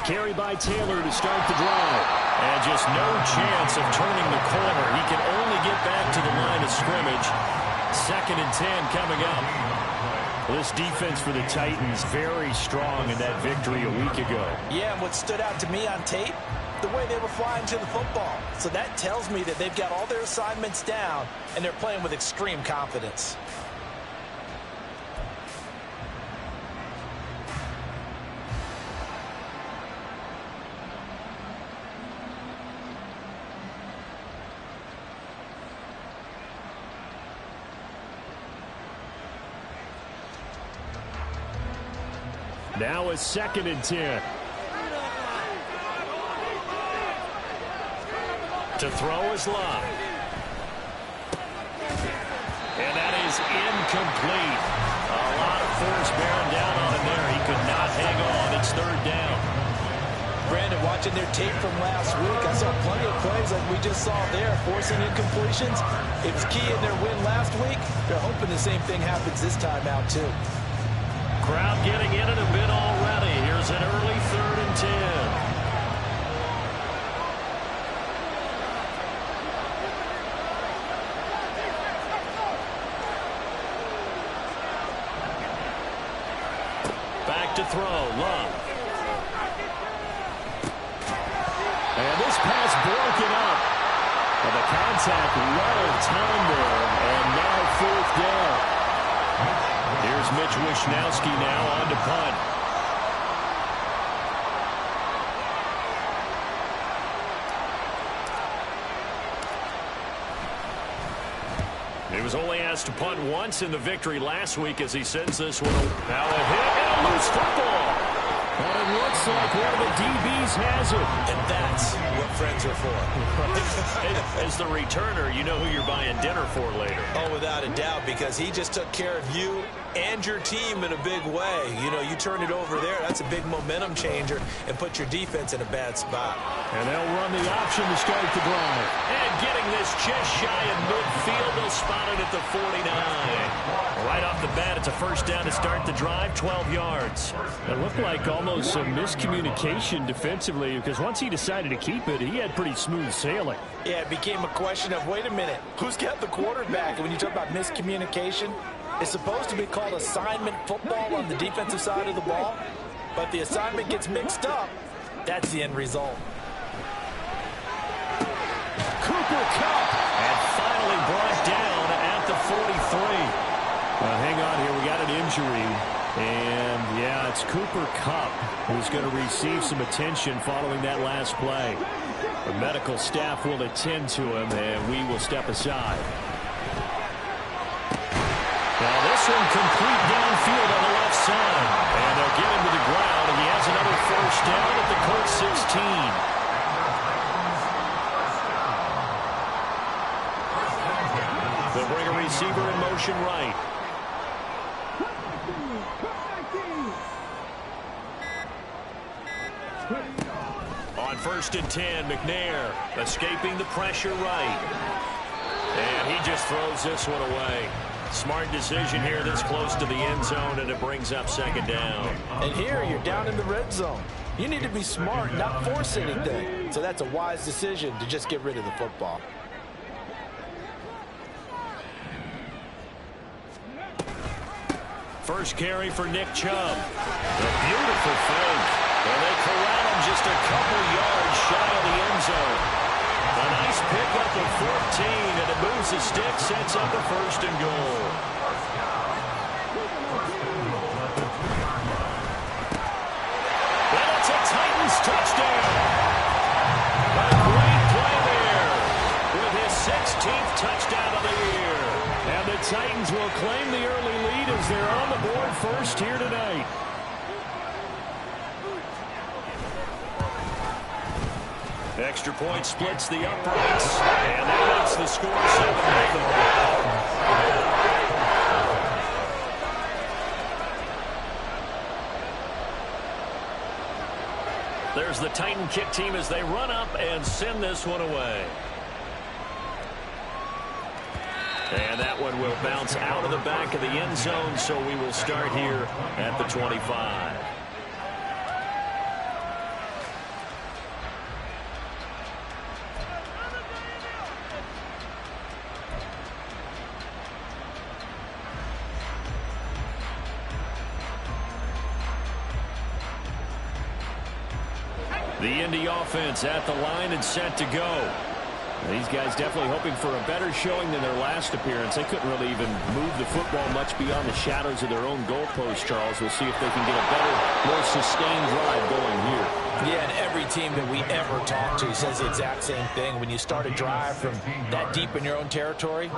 Carry by Taylor to start the drive. And just no chance of turning the corner. He can only get back to the line of scrimmage. 2nd and 10 coming up. Well, this defense for the Titans very strong in that victory a week ago. Yeah, and what stood out to me on tape, the way they were flying to the football. So that tells me that they've got all their assignments down, and they're playing with extreme confidence. Now a 2nd and 10. To throw is Love. And that is incomplete. A lot of force bearing down on him there. He could not hang on. It's 3rd down. Brandon, watching their tape from last week, I saw plenty of plays like we just saw there, forcing incompletions. It was key in their win last week. They're hoping the same thing happens this time out, too. Crowd getting in it a bit already. Here's an early 3rd and 10. Back to throw. Love. And this pass broken up. And the contact well timed there. And now 4th down. Here's Mitch Wishnowski now on to punt. He was only asked to punt once in the victory last week as he sends this one. Now a hit and a loose football. But it looks like one of the DBs has it. And that's what friends are for. As the returner, you know who you're buying dinner for later. Oh, without a doubt, because he just took care of you and your team in a big way. You know, you turn it over there, that's a big momentum changer and put your defense in a bad spot. And they'll run the option to start the drive. And getting this just shy of midfield, they'll spot it at the 49. Right off the bat, it's a 1st down to start the drive, 12 yards. It looked like almost some miscommunication defensively, because once he decided to keep it, he had pretty smooth sailing. Yeah, it became a question of, wait a minute, who's got the quarterback? And when you talk about miscommunication, it's supposed to be called assignment football on the defensive side of the ball, but the assignment gets mixed up. That's the end result. Cooper Kupp, and finally brought down at the 43. Hang on here, we got an injury. And, yeah, it's Cooper Kupp who's going to receive some attention following that last play. The medical staff will attend to him, and we will step aside. Now this one complete downfield on the left side. And they'll get him to the ground, and he has another 1st down at the Colts 16. They'll bring a receiver in motion right. On 1st and 10, McNair escaping the pressure right. And he just throws this one away. Smart decision here that's close to the end zone, and it brings up 2nd down. And here you're down in the red zone. You need to be smart, not force anything. So that's a wise decision to just get rid of the football. First carry for Nick Chubb. A beautiful fake. And they corral him just a couple yards shy of the end zone. A nice pickup of 14, and it moves the stick, sets up a 1st and goal. And it's a Titans touchdown. A great play there with his 16th touchdown of the year. And the Titans will claim the early lead as they're on the board first here tonight. Extra point splits the uprights, and that makes the score 7-0. There's the Titan kick team as they run up and send this one away. And that one will bounce out of the back of the end zone, so we will start here at the 25. The Indy offense at the line and set to go. These guys definitely hoping for a better showing than their last appearance. They couldn't really even move the football much beyond the shadows of their own goalpost, Charles. We'll see if they can get a better, more sustained drive going here. Yeah, and every team that we ever talk to says the exact same thing. When you start a drive from that deep in your own territory,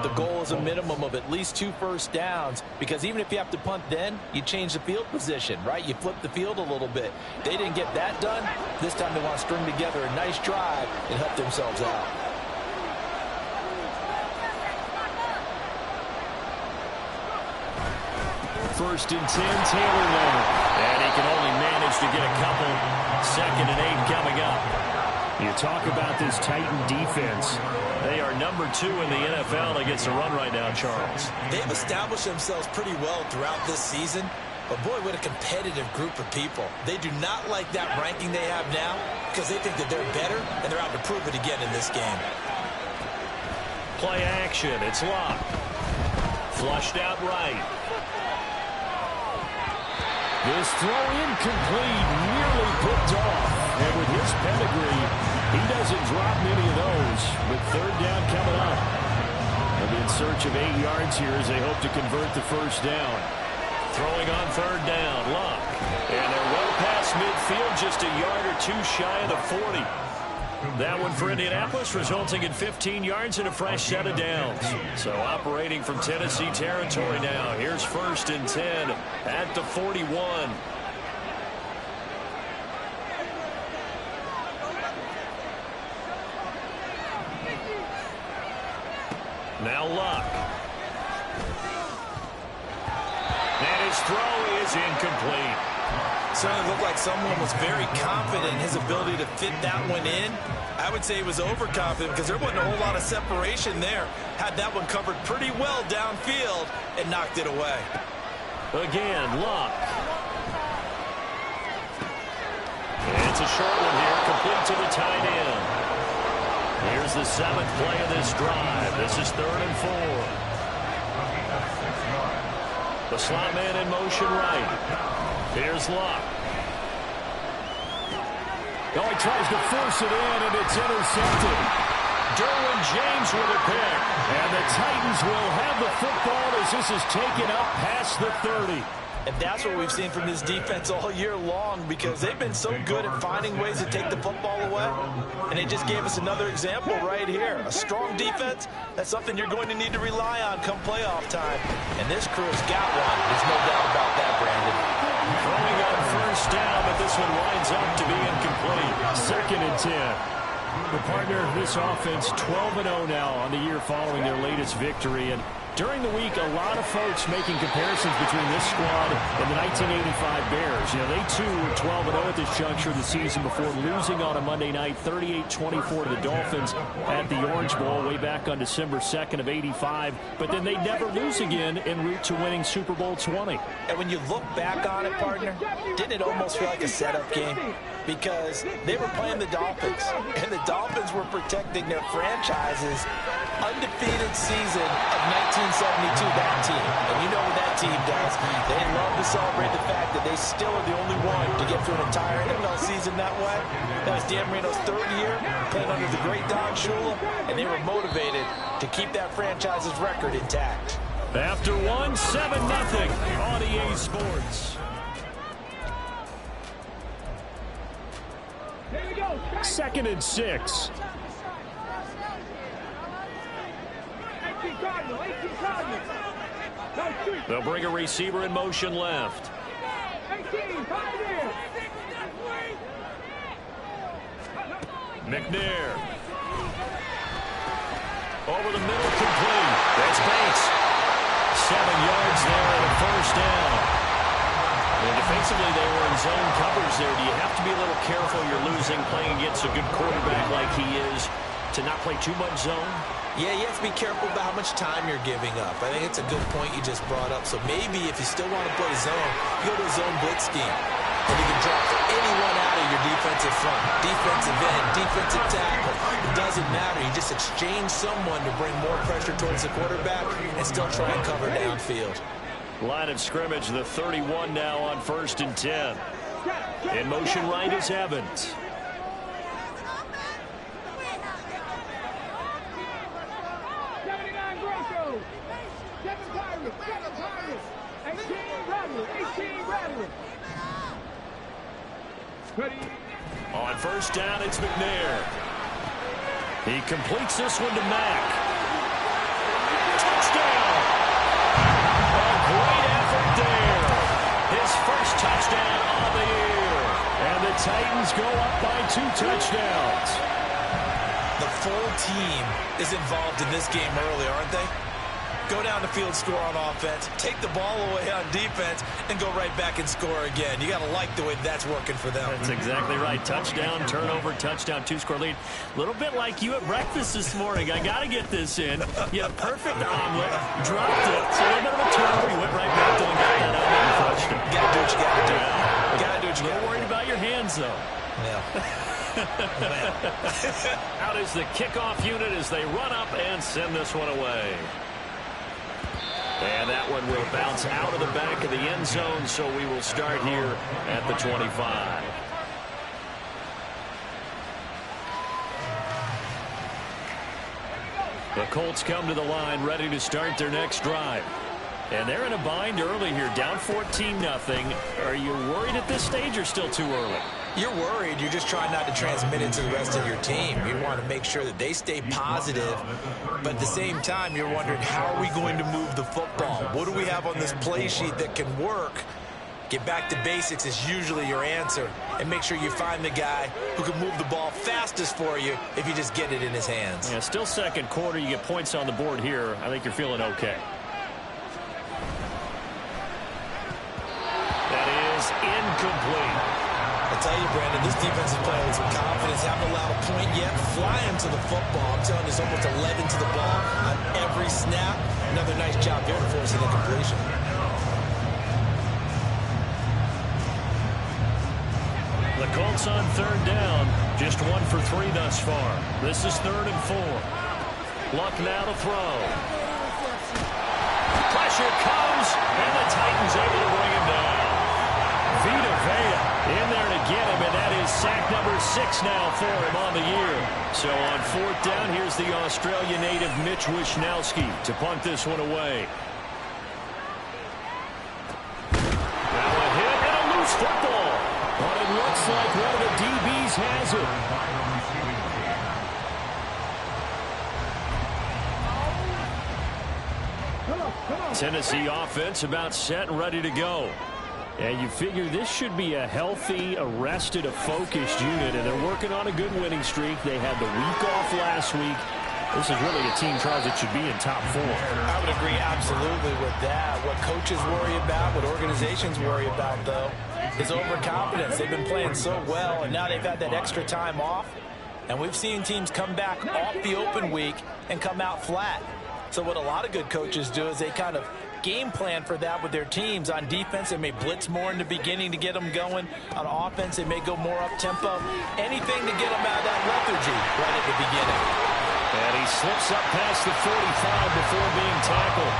the goal is a minimum of at least 2 first downs, because even if you have to punt then, you change the field position, right? You flip the field a little bit. They didn't get that done. This time they want to string together a nice drive and help themselves out. First and 10, Taylor there. And he can only manage to get a couple. 2nd and 8 coming up. You talk about this Titan defense. They are number 2 in the NFL against the run right now, Charles. They've established themselves pretty well throughout this season. But, boy, what a competitive group of people. They do not like that ranking they have now because they think that they're better, and they're out to prove it again in this game. Play action. It's locked. Flushed out right. This throw incomplete, nearly picked off. And with his pedigree, he doesn't drop many of those. With 3rd down coming up. They'll be in search of 8 yards here as they hope to convert the first down. Throwing on 3rd down, Luck. And they're well past midfield, just a yard or 2 shy of the 40. That one for Indianapolis, resulting in 15 yards and a fresh set of downs. So operating from Tennessee territory now. Here's 1st and 10 at the 41. Now Luck. And his throw is incomplete. Certainly looked like someone was very confident in his ability to fit that one in. I would say he was overconfident because there wasn't a whole lot of separation there. Had that one covered pretty well downfield and knocked it away. Again, Luck. It's a short one here, complete to the tight end. Here's the 7th play of this drive. This is 3rd and 4. The slot man in motion right. Here's Luck. Oh, he tries to force it in, and it's intercepted. Derwin James with a pick. And the Titans will have the football as this is taken up past the 30. And that's what we've seen from this defense all year long, because they've been so good at finding ways to take the football away. And they just gave us another example right here. A strong defense, that's something you're going to need to rely on come playoff time. And this crew has got one. There's no doubt about that, Brandon. Throwing on 1st down, but this one winds up to be incomplete. 2nd and 10. The partner of this offense, 12-0 now on the year following their latest victory. And during the week, a lot of folks making comparisons between this squad and the 1985 Bears. You know, they too were 12-0 at this juncture of the season before losing on a Monday night 38-24 to the Dolphins at the Orange Bowl way back on December 2nd of '85. But then they never lose again en route to winning Super Bowl 20. And when you look back on it, partner, didn't it almost feel like a setup game? Because they were playing the Dolphins, and the Dolphins were protecting their franchise's undefeated season of 1972, that team. And you know what that team does. They love to celebrate the fact that they still are the only one to get through an entire NFL season that way. That was Dan Marino's 3rd year, playing under the great Don Shula, and they were motivated to keep that franchise's record intact. After 7-0 on EA Sports. 2nd and 6. They'll bring a receiver in motion left. McNair. Over the middle, complete. That's Bates. 7 yards there and a 1st down. And defensively, they were in zone covers there. Do you have to be a little careful? You're losing, playing against a good quarterback like he is, to not play too much zone? Yeah, you have to be careful about how much time you're giving up. I think it's a good point you just brought up. So maybe if you still want to play zone, you go to a zone blitz scheme. And you can drop anyone out of your defensive front. Defensive end, defensive tackle. It doesn't matter. You just exchange someone to bring more pressure towards the quarterback and still try and cover downfield. Line of scrimmage, the 31 now on 1st and 10. In motion right is Evans. On first down, it's McNair. He completes this one to Mack. Touchdown! A great effort there. His first touchdown on the year. And the Titans go up by 2 touchdowns. The full team is involved in this game early, aren't they? Go down the field, score on offense, take the ball away on defense, and go right back and score again. You got to like the way that's working for them. That's exactly right. Touchdown, turnover, touchdown, 2-score lead. A little bit like you at breakfast this morning. I got to get this in. You had a perfect omelet, dropped it. So a little bit of a turnover. You went right back to and got that omelet and crushed it. Got to do what you got to do. Got to do what you got to do. A little worried about your hands, though. Yeah. Out is the kickoff unit as they run up and send this one away. And that one will bounce out of the back of the end zone, so we will start here at the 25. The Colts come to the line, ready to start their next drive. And they're in a bind early here, down 14-0. Are you worried at this stage or still too early? You're worried. You're just trying not to transmit it to the rest of your team. You want to make sure that they stay positive, but at the same time, you're wondering, how are we going to move the football? What do we have on this play sheet that can work? Get back to basics is usually your answer, and make sure you find the guy who can move the ball fastest for you if you just get it in his hands. Yeah, still second quarter. You get points on the board here. I think you're feeling okay. That is incomplete. I tell you, Brandon, this defense is playing with some confidence. Haven't allowed a point yet. Flying to the football. I'm telling you, it's almost 11 to the ball on every snap. Another nice job there forcing the completion. The Colts on third down. Just 1 for 3 thus far. This is 3rd and 4. Luck now to throw. Pressure comes, and the Titans able to bring him down. Vita Vea in there to get him, and that is sack number 6 now for him on the year. So on 4th down, here's the Australia native Mitch Wishnowsky to punt this one away. Now a hit and a loose football. But it looks like one of the DBs has it. Tennessee offense about set and ready to go. And you figure this should be a healthy, arrested, a focused unit, and they're working on a good winning streak. They had the week off last week. This is really a team, Charles, that should be in top 4. I would agree absolutely with that. What coaches worry about, what organizations worry about, though, is overconfidence. They've been playing so well, and now they've had that extra time off. And we've seen teams come back off the open week and come out flat. So what a lot of good coaches do is they kind of game plan for that with their teams. On defense, they may blitz more in the beginning to get them going. On offense, they may go more up-tempo. Anything to get them out of that lethargy right at the beginning. And he slips up past the 45 before being tackled.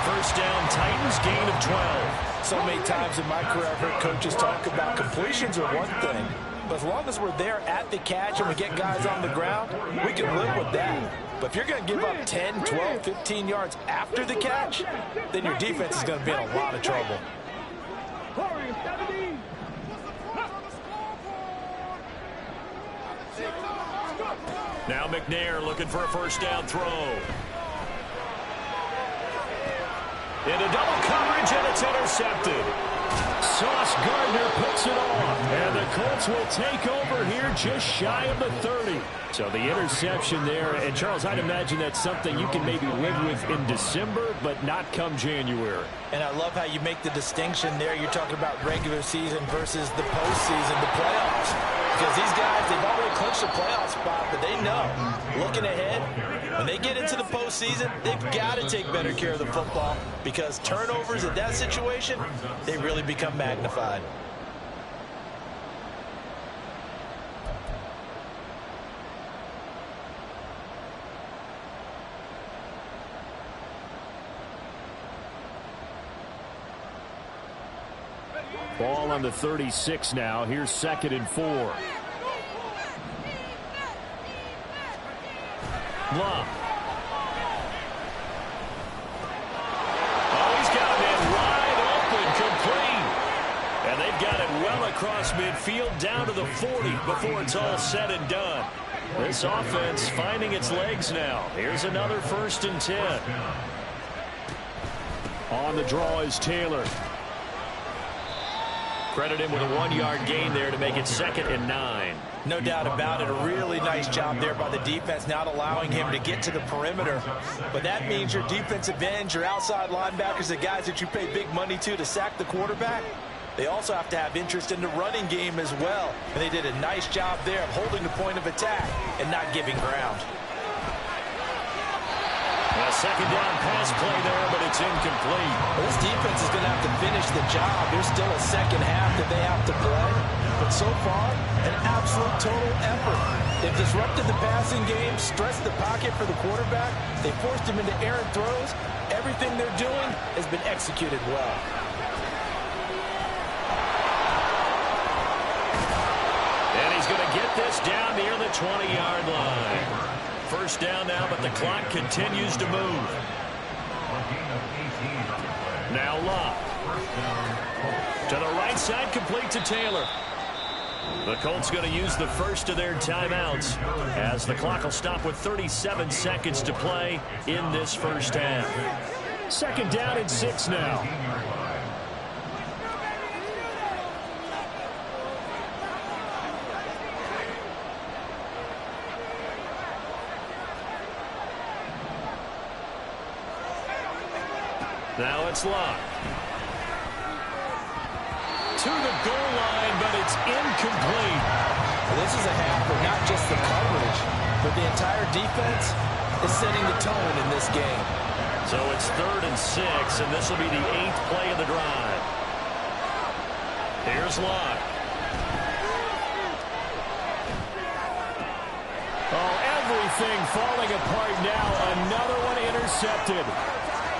First down, Titans, gain of 12. So many times in my career, I've heard coaches talk about completions are one thing, but as long as we're there at the catch and we get guys on the ground, we can live with that. But if you're going to give up 10, 12, 15 yards after the catch, then your defense is going to be in a lot of trouble. Now McNair looking for a first down throw. Into double coverage, and it's intercepted. Sauce Gardner puts it on, and the Colts will take over here just shy of the 30. So the interception there, and Charles, I'd imagine that's something you can maybe live with in December, but not come January. And I love how you make the distinction there. You're talking about regular season versus the postseason, the playoffs. Because these guys, they've already clinched the playoff spot, but they know, looking ahead, when they get into the postseason, they've got to take better care of the football because turnovers in that situation, they really become magnified. Ball on the 36 now. Here's 2nd and 4. Love. Oh, he's got a man wide open, complete. And they've got it well across midfield down to the 40 before it's all said and done. This offense finding its legs now. Here's another 1st and 10. On the draw is Taylor. Credit him with a 1-yard gain there to make it 2nd and 9. No doubt about it. A really nice job there by the defense, not allowing him to get to the perimeter. But that means your defensive ends, your outside linebackers, the guys that you pay big money to sack the quarterback, they also have to have interest in the running game as well. And they did a nice job there of holding the point of attack and not giving ground. A 2nd down pass play there, but it's incomplete. Well, this defense is going to have to finish the job. There's still a 2nd half that they have to play. But so far, an absolute total effort. They've disrupted the passing game, stressed the pocket for the quarterback. They forced him into errant throws. Everything they're doing has been executed well. And he's going to get this down near the 20-yard line. 1st down now, but the clock continues to move. Now Locke. To the right side, complete to Taylor. The Colts going to use the first of their timeouts as the clock will stop with 37 seconds to play in this 1st half. 2nd down and 6 now. Now it's Locke. To the goal line, but it's incomplete. Well, this is a half of not just the coverage, but the entire defense is setting the tone in this game. So it's 3rd and 6, and this will be the 8th play of the drive. Here's Locke. Oh, everything falling apart now. Another one intercepted.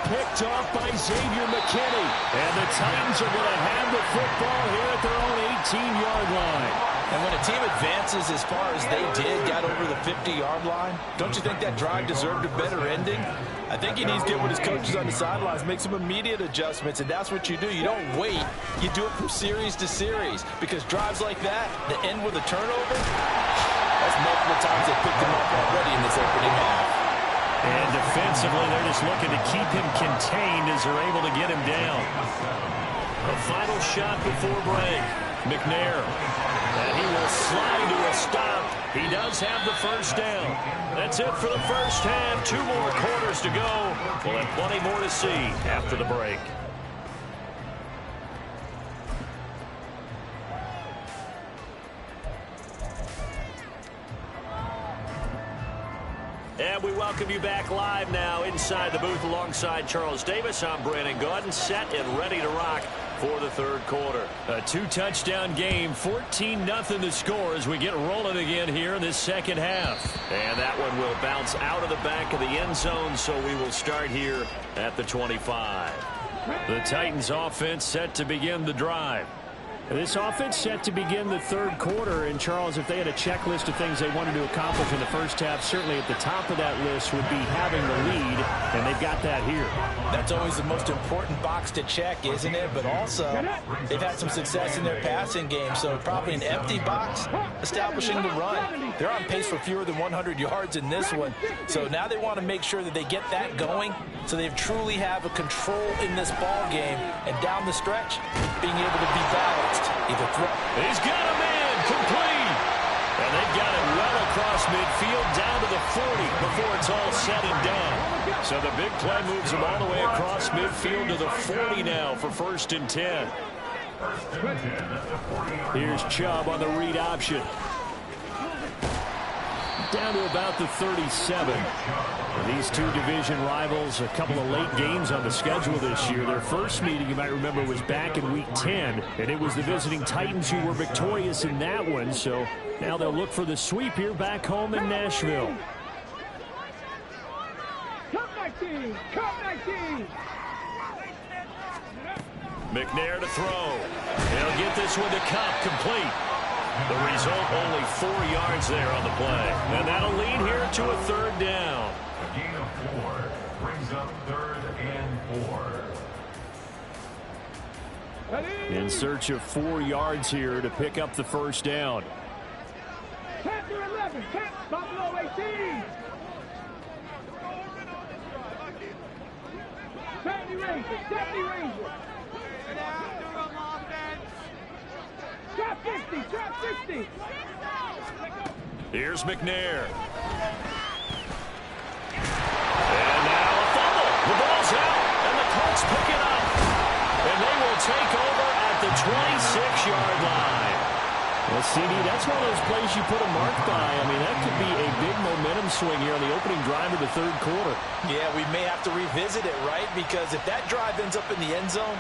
Picked off by Xavier McKinney. And the Titans are going to have the football here at their own 18-yard line. And when a team advances as far as they did, got over the 50-yard line, don't you think that drive deserved a better ending? I think he needs to get with his coaches on the sidelines, make some immediate adjustments, and that's what you do. You don't wait. You do it from series to series, because drives like that, that end with a turnover, that's multiple times they picked him up already in this opening half. And defensively, they're just looking to keep him contained as they're able to get him down. A final shot before break. McNair. And he will slide to a stop. He does have the 1st down. That's it for the 1st half. 2 more quarters to go. We'll have plenty more to see after the break. And we welcome you back live now inside the booth alongside Charles Davis. I'm Brandon Gaudin, set and ready to rock for the 3rd quarter. A 2-touchdown game, 14-0 the score as we get rolling again here in this 2nd half. And that one will bounce out of the back of the end zone, so we will start here at the 25. The Titans offense set to begin the drive. This offense set to begin the 3rd quarter, and Charles, if they had a checklist of things they wanted to accomplish in the 1st half, certainly at the top of that list would be having the lead, and they've got that here. That's always the most important box to check, isn't it? But also, they've had some success in their passing game, so probably an empty box establishing the run. They're on pace for fewer than 100 yards in this one, so now they want to make sure that they get that going so they truly have a control in this ball game, and down the stretch, being able to be balanced. Either throw. He's got a man complete. And they've got it well across midfield down to the 40 before it's all said and done. So the big play moves him all the way across midfield to the 40 now for 1st and 10. Here's Chubb on the read option. Down to about the 37. And these two division rivals, a couple of late games on the schedule this year. Their first meeting, you might remember, was back in Week 10, and it was the visiting Titans who were victorious in that one. So now they'll look for the sweep here back home in Nashville. McNair to throw. He'll get this one to Cup, complete. The result, only 4 yards there on the play. And that'll lead here to a 3rd down. A gain of 4 brings up 3rd and 4. In search of 4 yards here to pick up the first down. Panther 11, Buffalo 18. Sandy Ranger, Sandy Ranger. Trap 50, trap 50. Here's McNair. And now a fumble. The ball's out, and the Colts pick it up. And they will take over at the 26-yard line. Well, CD, that's one of those plays you put a mark by. I mean, that could be a big momentum swing here on the opening drive of the third quarter. Yeah, we may have to revisit it, right? Because if that drive ends up in the end zone,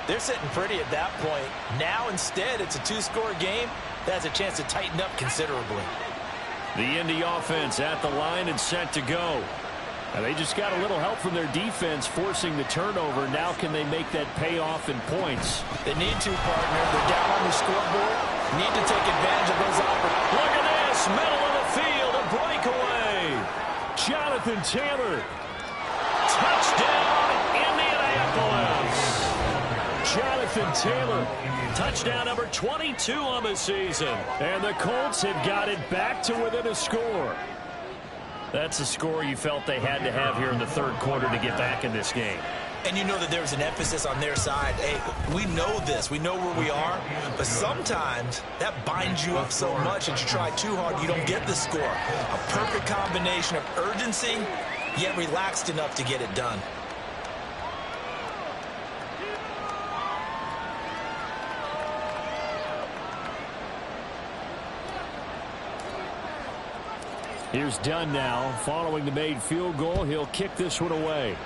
they're sitting pretty at that point. Now, instead, it's a 2-score game. That has a chance to tighten up considerably. The Indy offense at the line and set to go. And they just got a little help from their defense forcing the turnover. Now can they make that pay off in points? They need to, partner. They're down on the scoreboard. Need to take advantage of those opportunities. Look at this. Middle of the field. A breakaway. Jonathan Taeman. Touchdown, Indianapolis. Jonathan Taeman. Touchdown number 22 on the season. And the Colts have got it back to within a score. That's a score you felt they had to have here in the third quarter to get back in this game. And you know that there's an emphasis on their side. Hey, we know this. We know where we are. But sometimes that binds you up so much that you try too hard, you don't get the score. A perfect combination of urgency, yet relaxed enough to get it done. Here's Dunn now. Following the made field goal, he'll kick this one away.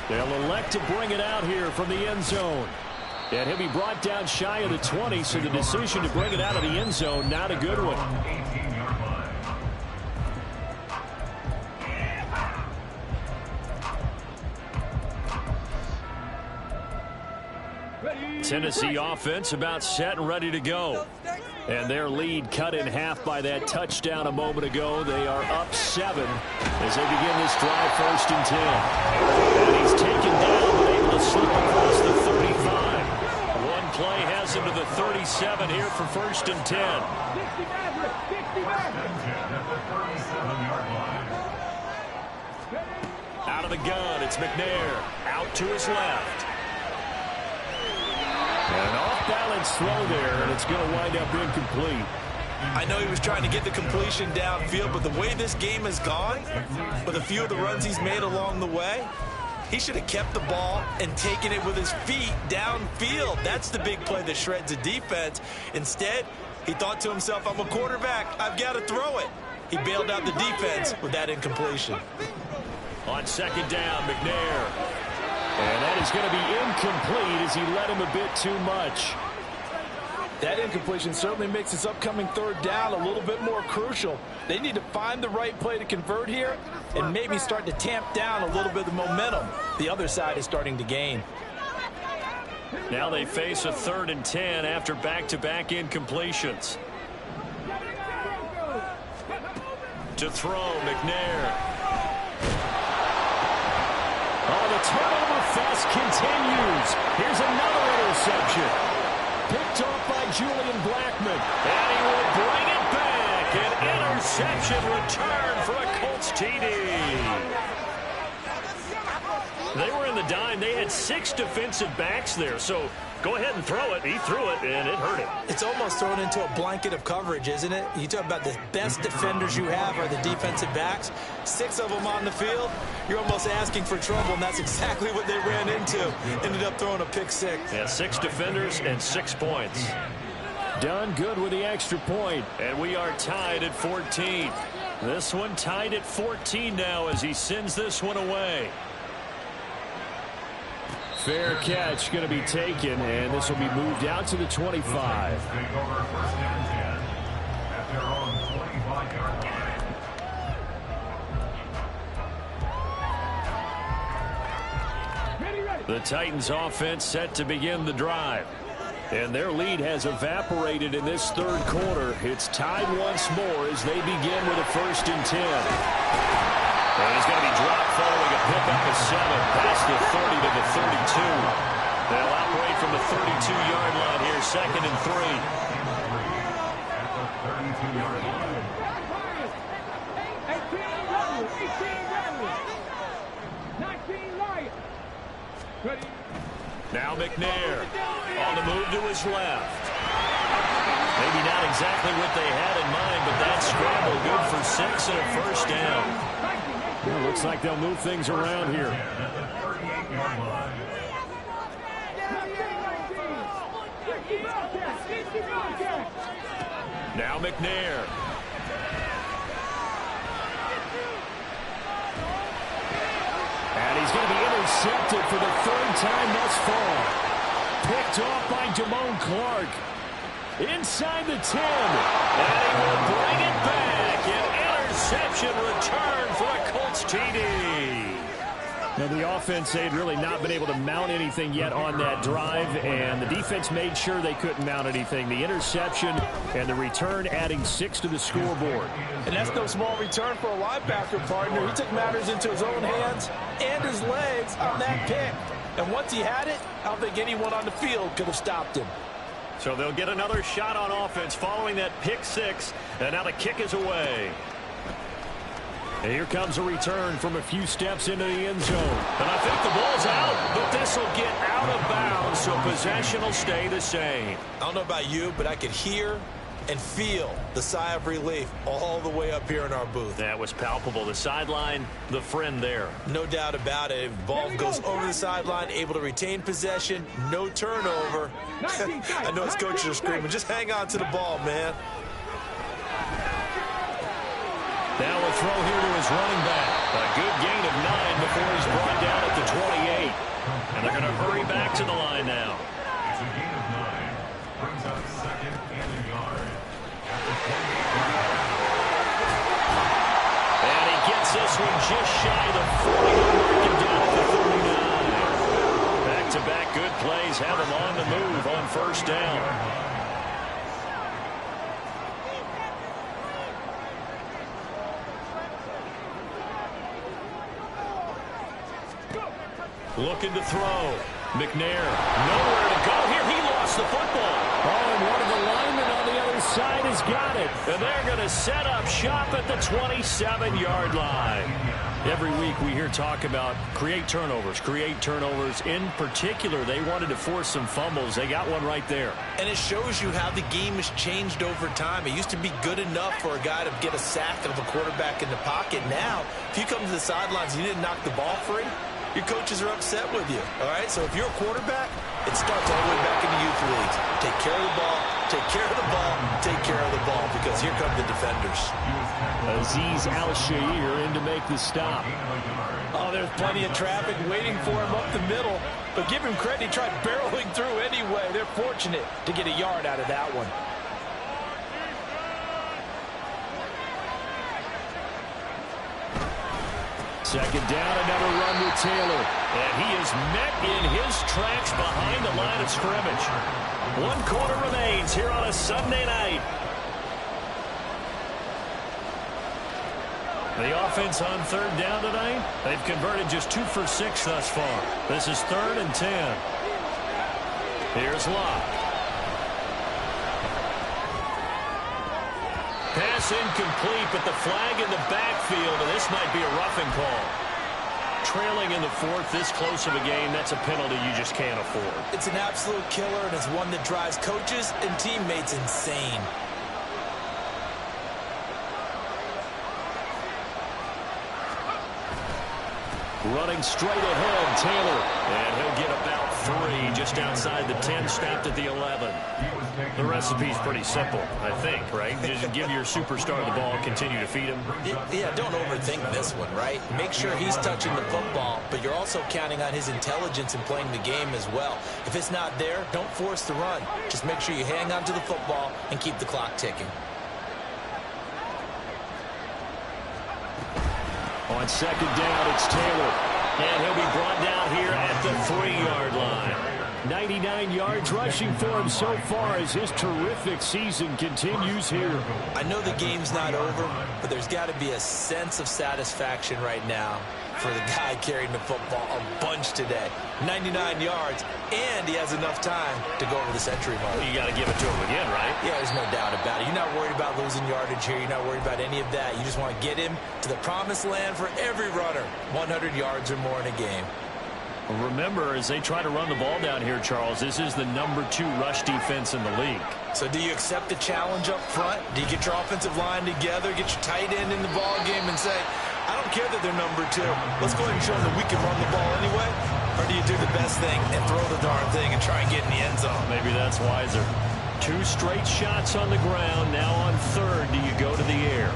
They'll elect to bring it out here from the end zone. And he'll be brought down shy of the 20, so the decision to bring it out of the end zone, not a good one. Tennessee offense about set and ready to go. And their lead cut in half by that touchdown a moment ago. They are up 7 as they begin this drive, 1st and 10. And he's taken down but able to slip across the 35. One play has him to the 37 here for 1st and 10. Out of the gun, it's McNair. Out to his left. An off-balance throw there, and it's going to wind up incomplete. I know he was trying to get the completion downfield, but the way this game has gone, with a few of the runs he's made along the way, he should have kept the ball and taken it with his feet downfield. That's the big play that shreds a defense. Instead, he thought to himself, I'm a quarterback. I've got to throw it. He bailed out the defense with that incompletion. On 2nd down, McNair. And that is going to be incomplete as he led him a bit too much. That incompletion certainly makes this upcoming 3rd down a little bit more crucial. They need to find the right play to convert here and maybe start to tamp down a little bit of the momentum the other side is starting to gain. Now they face a 3rd and 10 after back-to-back incompletions. To throw, McNair. Oh, the turnover fest continues. Here's another interception. Picked off by Julian Blackmon. And he will bring it back. An interception return for a Colts TD. They were in the dime. They had 6 defensive backs there. So go ahead and throw it. He threw it, and it hurt him. It's almost thrown into a blanket of coverage, isn't it? You talk about the best defenders you have are the defensive backs. 6 of them on the field. You're almost asking for trouble, and that's exactly what they ran into. Ended up throwing a pick 6. Yeah, 6 defenders and 6 points. Done good with the extra point, and we are tied at 14. This one tied at 14 now as he sends this one away. Fair catch going to be taken, and this will be moved out to the 25. The Titans offense set to begin the drive. And their lead has evaporated in this 3rd quarter. It's tied once more as they begin with a 1st and 10. And he's going to be dropped following a pickup of 7 past the 30 to the 32. They'll operate from the 32-yard line here, 2nd and 3. At the 32-yard line. 18 Rebels. 19 Lions. Ready. Now McNair on the move to his left. Maybe not exactly what they had in mind, but that scramble good for 6 and a first down. Yeah, looks like they'll move things around here. Now McNair. And he's going to be intercepted for the 3rd time thus far. Picked off by Damone Clark. Inside the 10. And he will bring it back. An interception return for a Colts TD. Now, the offense, they'd really not been able to mount anything yet on that drive, and the defense made sure they couldn't mount anything. The interception and the return adding 6 to the scoreboard. And that's no small return for a linebacker, partner. He took matters into his own hands and his legs on that pick. And once he had it, I don't think anyone on the field could have stopped him. So they'll get another shot on offense following that pick 6, and now the kick is away. And here comes a return from a few steps into the end zone. And I think the ball's out, but this will get out of bounds, so possession will stay the same. I don't know about you, but I could hear and feel the sigh of relief all the way up here in our booth. That was palpable. The sideline, the friend there. No doubt about it. If the ball goes over the sideline, able to retain possession, no turnover. I know his coaches are screaming, just hang on to the ball, man. Now a throw here to his running back. A good gain of 9 before he's brought down at the 28. And they're going to hurry back to the line now. It's a gain of 9. Brings up 2nd and a yard. At the 28. And he gets this one just shy of the 40. Marking down at the 39. Back-to-back good plays have him on the move on first down. Looking to throw. McNair, nowhere to go here. He lost the football. Oh, and one of the linemen on the other side has got it. And they're going to set up shop at the 27-yard line. Every week we hear talk about create turnovers. In particular, they wanted to force some fumbles. They got one right there. And it shows you how the game has changed over time. It used to be good enough for a guy to get a sack of a quarterback in the pocket. Now, if you come to the sidelines and you didn't knock the ball free, your coaches are upset with you, all right? So if you're a quarterback, it starts all the way back in the youth leagues. Take care of the ball, take care of the ball, take care of the ball, because here come the defenders. Azeez Al-Shaair in to make the stop. Oh, there's plenty of traffic waiting for him up the middle, but give him credit, he tried barreling through anyway. They're fortunate to get a yard out of that one. Second down, another run with Taylor. And he is met in his tracks behind the line of scrimmage. 1 quarter remains here on a Sunday night. The offense on 3rd down tonight, they've converted just 2 for 6 thus far. This is 3rd and 10. Here's Locke. Pass incomplete, but the flag in the backfield, and this might be a roughing call. Trailing in the 4th, this close of a game, that's a penalty you just can't afford. It's an absolute killer, and it's one that drives coaches and teammates insane. Running straight ahead, Taylor. And he'll get about 3 just outside the 10, stopped at the 11. The recipe's pretty simple, I think, right? Just give your superstar the ball, continue to feed him. Yeah, don't overthink this one, right? Make sure he's touching the football, but you're also counting on his intelligence in playing the game as well. If it's not there, don't force the run. Just make sure you hang on to the football and keep the clock ticking. On 2nd down, it's Taylor. And he'll be brought down here at the 3-yard line. 99 yards rushing for him so far as his terrific season continues here. I know the game's not over, but there's got to be a sense of satisfaction right now for the guy carrying the football a bunch today. 99 yards, and he has enough time to go over the century mark. You got to give it to him again, right? Yeah, there's no doubt about it. You're not worried about losing yardage here. You're not worried about any of that. You just want to get him to the promised land for every runner. 100 yards or more in a game. Remember, as they try to run the ball down here, Charles, this is the #2 rush defense in the league. So do you accept the challenge up front? Do you get your offensive line together, get your tight end in the ball game and say, I don't care that they're #2. Let's go ahead and show them that we can run the ball anyway? Or do you do the best thing and throw the darn thing and try and get in the end zone? Maybe that's wiser. 2 straight shots on the ground. Now on third, do you go to the air?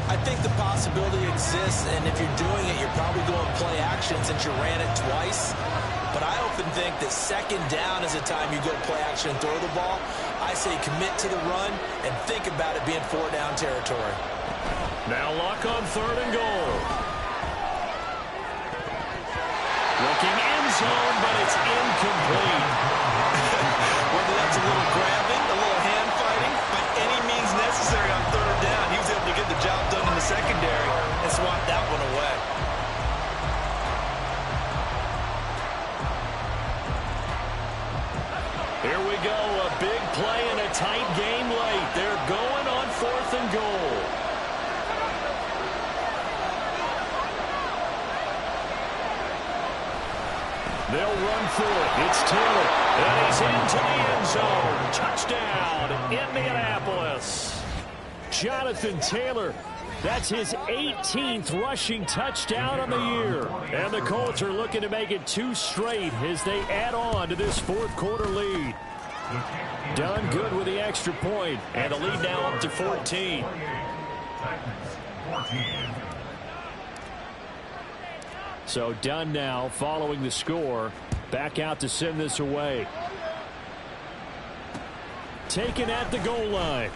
I think the possibility exists, and if you're doing it, you're probably going play action since you ran it twice. But I often think that second down is the time you go play action and throw the ball. I say commit to the run and think about it being 4-down territory. Now lock on third and goal. Looking end zone, but it's incomplete. Whether that's a little grabbing, a little hand fighting, by any means necessary on third down, he was able to get the job done in the secondary and swat that one away. Here we go, a big play in a tight game late. They're going on 4th and goal. They'll run for it. It's Taylor. And he's into the end zone. Touchdown, Indianapolis. Jonathan Taylor. That's his 18th rushing touchdown on the year. And the Colts are looking to make it 2 straight as they add on to this 4th quarter lead. Done good with the extra point. And the lead now up to 14. So done now following the score. Back out to send this away. Taken at the goal line.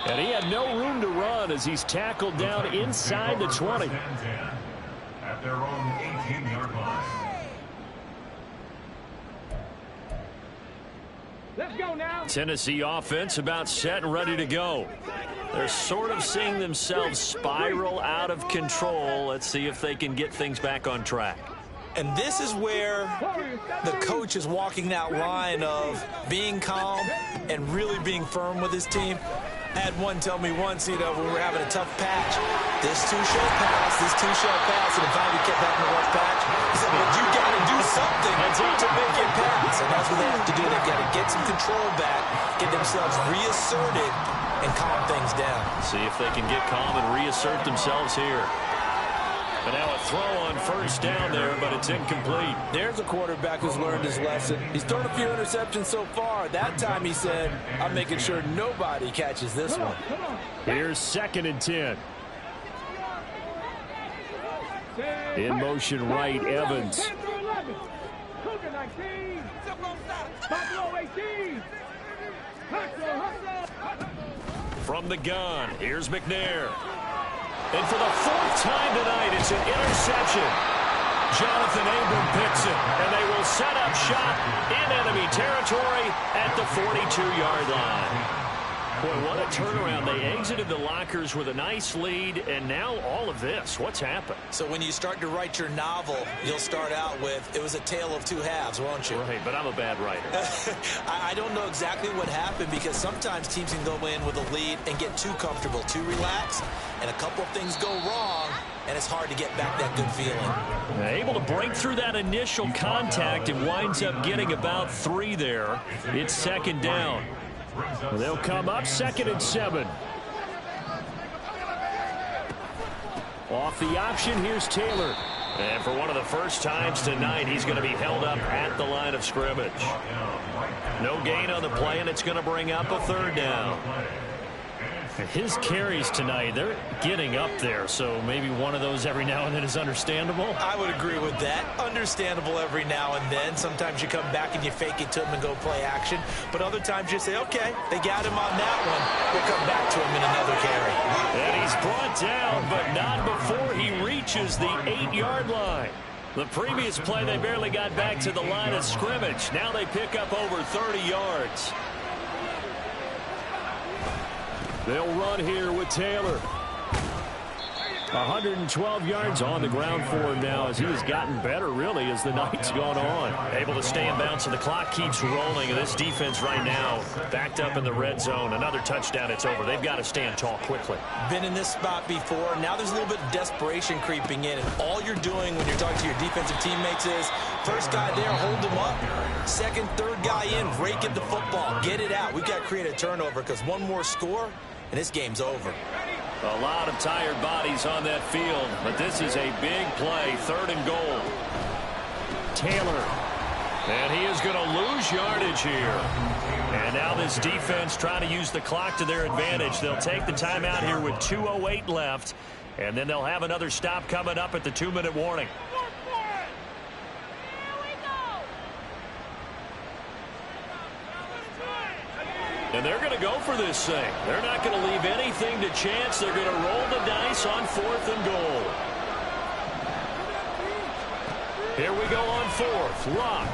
And he had no room to run as he's tackled down inside the 20. At their own 18-yard line. Let's go now. Tennessee offense about set and ready to go. They're sort of seeing themselves spiral out of control. Let's see if they can get things back on track. And this is where the coach is walking that line of being calm and really being firm with his team. I had one tell me once, when we were having a tough patch, this too shall pass, and if finally kept having a rough patch, he said, but you got to do something to make it pass. And that's what they have to do. They've got to get some control back, get themselves reasserted, and calm things down. See if they can get calm and reassert themselves here. And now a throw on first down there, but it's incomplete. There's a quarterback who's learned his lesson. He's thrown a few interceptions so far. That time he said, I'm making sure nobody catches this one. Here's 2nd and 10. In motion right, Evans. Cougar 19. Buffalo 18. From the gun, here's McNair. And for the 4th time tonight, it's an interception. Jonathan Abram picks it, and they will set up shop in enemy territory at the 42-yard line. Boy, what a turnaround. They exited the lockers with a nice lead, and now all of this. What's happened? So when you start to write your novel, you'll start out with, it was a tale of 2 halves, won't you? Right, but I'm a bad writer. I don't know exactly what happened because sometimes teams can go in with a lead and get too comfortable, too relaxed, and a couple of things go wrong, and it's hard to get back that good feeling. Able to break through that initial contact and winds up getting about 3 there. It's 2nd down. They'll come up 2nd and 7. Off the option, here's Taylor. And for one of the first times tonight, he's going to be held up at the line of scrimmage. No gain on the play, and it's going to bring up a 3rd down. His carries tonight, they're getting up there, so maybe one of those every now and then is understandable. I would agree with that. Understandable every now and then. Sometimes you come back and you fake it to him and go play action. But other times you say, okay, they got him on that one. We'll come back to him in another carry. And he's brought down, but not before he reaches the 8-yard line. The previous play, they barely got back to the line of scrimmage. Now they pick up over 30 yards. They'll run here with Taylor. 112 yards on the ground for him now as he has gotten better, really, as the night's gone on. Able to stay in bounds, and the clock keeps rolling. And this defense right now backed up in the red zone. Another touchdown, it's over. They've got to stand tall quickly. Been in this spot before. Now there's a little bit of desperation creeping in. And all you're doing when you're talking to your defensive teammates is, first guy there, hold him up. Second, third guy in, rake at the football. Get it out. We've got to create a turnover because one more score, and this game's over. A lot of tired bodies on that field, but this is a big play, 3rd and goal. Taylor, and he is going to lose yardage here. And now this defense trying to use the clock to their advantage. They'll take the timeout here with 2:08 left, and then they'll have another stop coming up at the 2-minute warning. And they're going to go for this thing. They're not going to leave anything to chance. They're going to roll the dice on 4th and goal. Here we go on 4th. Lock.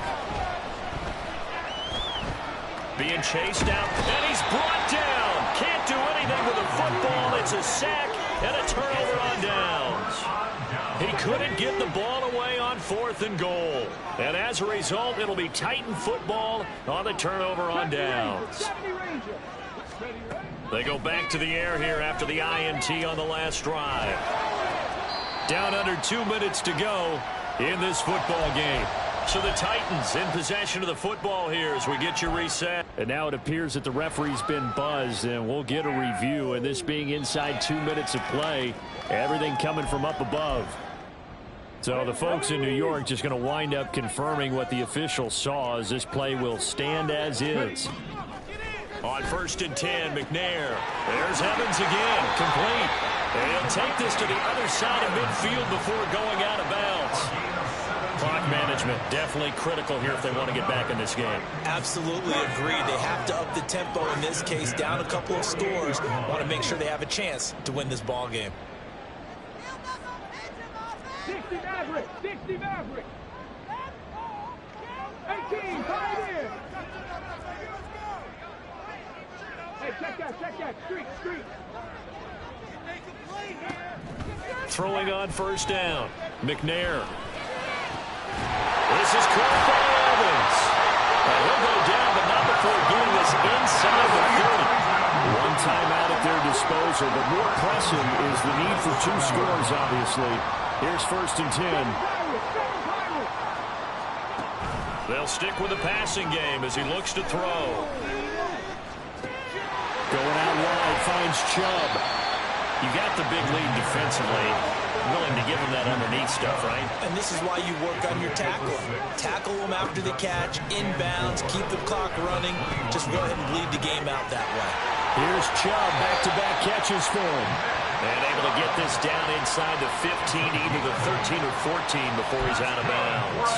Being chased out. And he's brought down. Can't do anything with a football. It's a sack and a turnover on downs. He couldn't get the ball away on 4th and goal. And as a result, it'll be Titan football on the turnover on downs. They go back to the air here after the INT on the last drive. Down under 2 minutes to go in this football game. So the Titans in possession of the football here as we get you reset. And now it appears that the referee's been buzzed, and we'll get a review. And this being inside 2 minutes of play, everything coming from up above. So the folks in New York just going to wind up confirming what the officials saw, as this play will stand as is. On 1st and 10, McNair. There's Evans again, complete. And he'll take this to the other side of midfield before going out of bounds. Clock management definitely critical here if they want to get back in this game. Absolutely agree. They have to up the tempo in this case, down a couple of scores. Want to make sure they have a chance to win this ball game. 60 Maverick, 60 Maverick. 18, come in. Hey, check that, street. Throwing on 1st down, McNair. This is caught by Evans. He'll go down, but not before getting this inside the 30. One timeout at their disposal, but more pressing is the need for 2 scores, obviously. Here's 1st and 10. They'll stick with the passing game as he looks to throw. Going out wide, finds Chubb. You got the big lead defensively. Willing to give him that underneath stuff, right? And this is why you work on your tackle. Tackle them after the catch, inbounds, keep the clock running. Just go ahead and bleed the game out that way. Here's Chubb, back-to-back catches for him. And able to get this down inside the 15, either the 13 or 14 before he's out of bounds.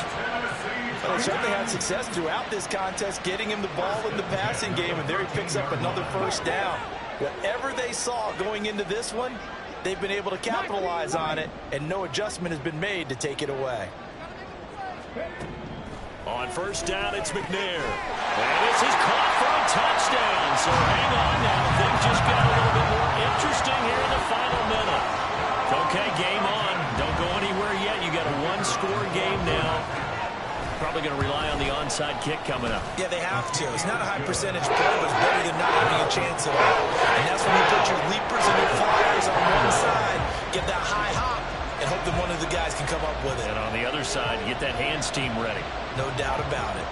Well, they certainly had success throughout this contest, getting him the ball in the passing game, and there he picks up another 1st down. Whatever they saw going into this one, they've been able to capitalize on it, and no adjustment has been made to take it away. On 1st down, it's McNair. And this is caught for a touchdown. So hang on now. Things just got a little bit more interesting here in the final minute. Okay, game on. Don't go anywhere yet. You got a 1-score game now. Probably going to rely on the onside kick coming up. Yeah, they have to. It's not a high percentage play, but it's better than not having a chance at all. And that's when you put your leapers and your flyers on one side, get that high hop, and hope that one of the guys can come up with it. And on the other side, get that hands team ready. No doubt about it.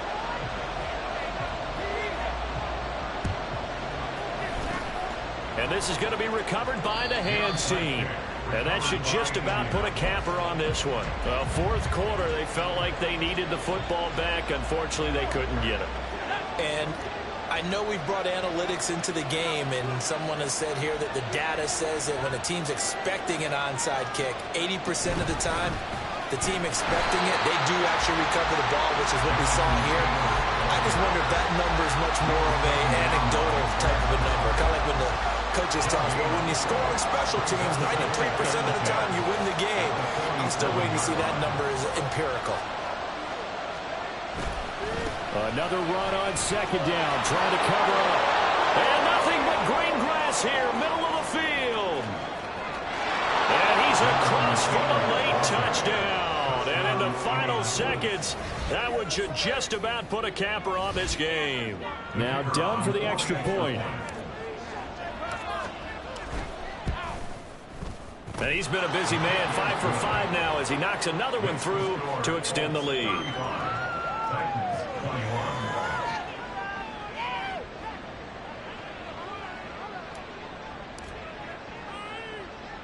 And this is going to be recovered by the hands team. And that should just about put a capper on this one. 4th quarter, they felt like they needed the football back. Unfortunately, they couldn't get it. And I know we've brought analytics into the game, and someone has said here that the data says that when a team's expecting an onside kick, 80% of the time, the team expecting it, they do actually recover the ball, which is what we saw here. I just wonder if that number is much more of a anecdotal type of a number. Kind of like when the coaches tell us, well, when you score on special teams, 93% of the time you win the game. I'm still waiting to see that number is empirical. Another run on second down, trying to cover up. And nothing but green grass here, middle of the field. And he's across for a late touchdown. And in the final seconds, that one should just about put a capper on this game. Now done for the extra point. And he's been a busy man, 5 for 5 now as he knocks another one through to extend the lead.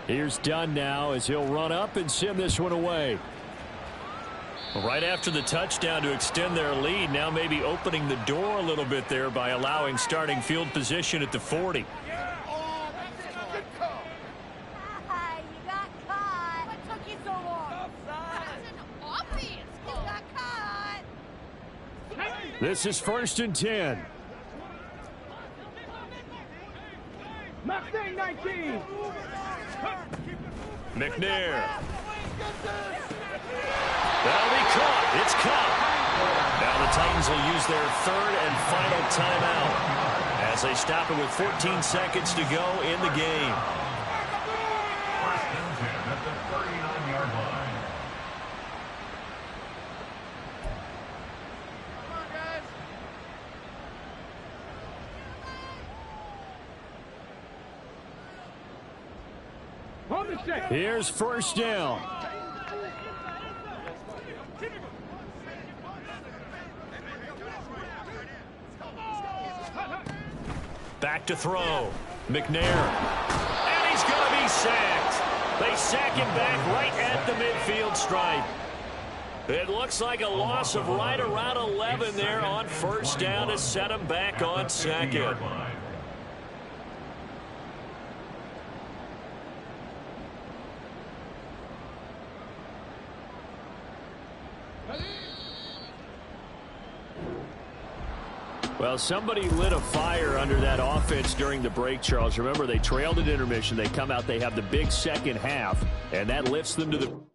Here's Dunn now as he'll run up and send this one away. Right after the touchdown to extend their lead, now maybe opening the door a little bit there by allowing starting field position at the 40. This is 1st and 10. Mustang 19. McNair. That'll be caught. It's caught. Now the Titans will use their 3rd and final timeout as they stop it with 14 seconds to go in the game. 1st and 10 at the 39-yard line. Here's 1st down. Back to throw. McNair. And he's going to be sacked. They sack him back right at the midfield stripe. It looks like a loss of right around 11 there on 1st down to set him back on 2nd. Well, somebody lit a fire under that offense during the break, Charles. Remember, they trailed at intermission. They come out, they have the big second half, and that lifts them to the